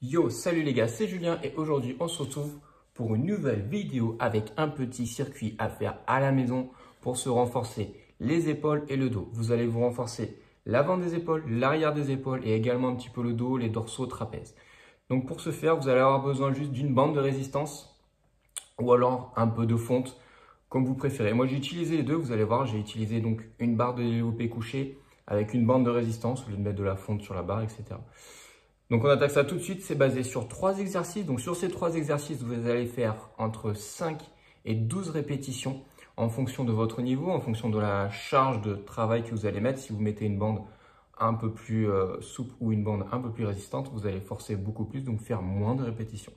Yo, salut les gars, c'est Julien et aujourd'hui on se retrouve pour une nouvelle vidéo avec un petit circuit à faire à la maison pour se renforcer les épaules et le dos. Vous allez vous renforcer l'avant des épaules, l'arrière des épaules et également un petit peu le dos, les dorsaux, trapèzes. Donc pour ce faire, vous allez avoir besoin juste d'une bande de résistance ou alors un peu de fonte comme vous préférez. Moi j'ai utilisé les deux, vous allez voir, j'ai utilisé donc une barre de développé couché avec une bande de résistance au lieu de mettre de la fonte sur la barre, etc. Donc on attaque ça tout de suite, c'est basé sur 3 exercices. Donc sur ces 3 exercices, vous allez faire entre 5 et 12 répétitions en fonction de votre niveau, en fonction de la charge de travail que vous allez mettre. Si vous mettez une bande un peu plus souple ou une bande un peu plus résistante, vous allez forcer beaucoup plus, donc faire moins de répétitions.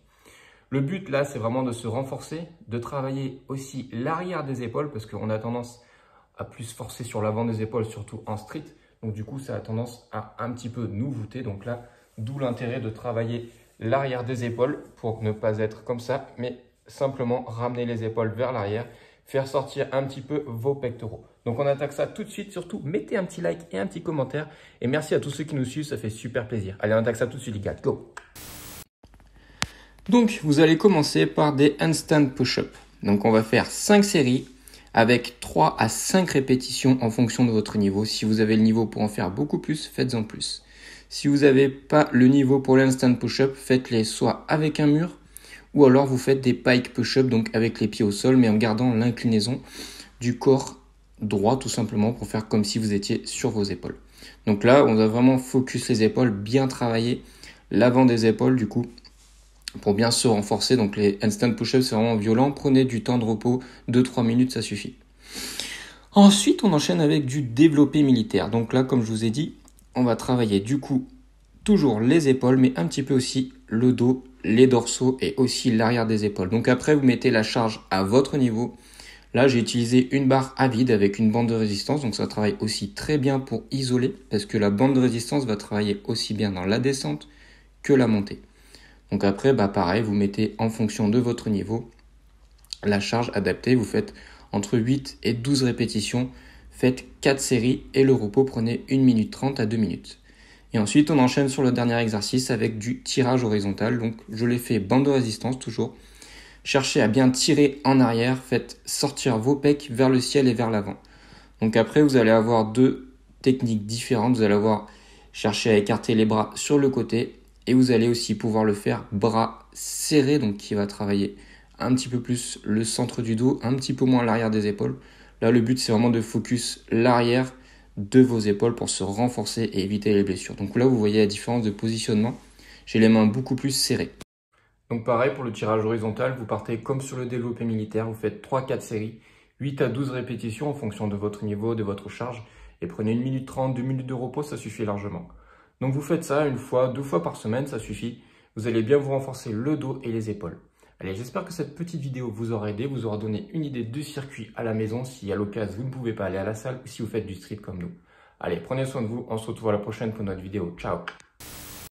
Le but là, c'est vraiment de se renforcer, de travailler aussi l'arrière des épaules parce qu'on a tendance à plus forcer sur l'avant des épaules, surtout en street. Donc du coup, ça a tendance à un petit peu nous voûter. Donc là, d'où l'intérêt de travailler l'arrière des épaules pour ne pas être comme ça, mais simplement ramener les épaules vers l'arrière, faire sortir un petit peu vos pectoraux. Donc on attaque ça tout de suite, surtout mettez un petit like et un petit commentaire. Et merci à tous ceux qui nous suivent, ça fait super plaisir. Allez, on attaque ça tout de suite les gars, go! Donc vous allez commencer par des handstand push-up. Donc on va faire 5 séries avec 3 à 5 répétitions en fonction de votre niveau. Si vous avez le niveau pour en faire beaucoup plus, faites-en plus. Si vous n'avez pas le niveau pour l'handstand push-up, faites-les soit avec un mur ou alors vous faites des pike push-up, donc avec les pieds au sol, mais en gardant l'inclinaison du corps droit tout simplement pour faire comme si vous étiez sur vos épaules. Donc là, on va vraiment focus les épaules, bien travailler l'avant des épaules du coup pour bien se renforcer. Donc les handstand push-up, c'est vraiment violent. Prenez du temps de repos, 2-3 minutes, ça suffit. Ensuite, on enchaîne avec du développé militaire. Donc là, comme je vous ai dit, on va travailler du coup toujours les épaules, mais un petit peu aussi le dos, les dorsaux et aussi l'arrière des épaules. Donc après, vous mettez la charge à votre niveau. Là, j'ai utilisé une barre à vide avec une bande de résistance. Donc ça travaille aussi très bien pour isoler parce que la bande de résistance va travailler aussi bien dans la descente que la montée. Donc après, pareil, vous mettez en fonction de votre niveau la charge adaptée. Vous faites entre 8 et 12 répétitions. Faites 4 séries et le repos, prenez 1 minute 30 à 2 minutes. Et ensuite, on enchaîne sur le dernier exercice avec du tirage horizontal. Donc, je l'ai fait bande de résistance toujours. Cherchez à bien tirer en arrière. Faites sortir vos pecs vers le ciel et vers l'avant. Donc après, vous allez avoir 2 techniques différentes. Vous allez avoir chercher à écarter les bras sur le côté. Et vous allez aussi pouvoir le faire bras serrés, donc qui va travailler un petit peu plus le centre du dos, un petit peu moins l'arrière des épaules. Là, le but, c'est vraiment de focus l'arrière de vos épaules pour se renforcer et éviter les blessures. Donc là, vous voyez la différence de positionnement. J'ai les mains beaucoup plus serrées. Donc pareil, pour le tirage horizontal, vous partez comme sur le développé militaire. Vous faites 3-4 séries, 8 à 12 répétitions en fonction de votre niveau, de votre charge. Et prenez 1 minute 30, 2 minutes de repos, ça suffit largement. Donc vous faites ça 1 fois, 2 fois par semaine, ça suffit. Vous allez bien vous renforcer le dos et les épaules. Allez, j'espère que cette petite vidéo vous aura aidé, vous aura donné une idée de circuit à la maison si à l'occasion vous ne pouvez pas aller à la salle ou si vous faites du street comme nous. Allez, prenez soin de vous, on se retrouve à la prochaine pour notre vidéo. Ciao!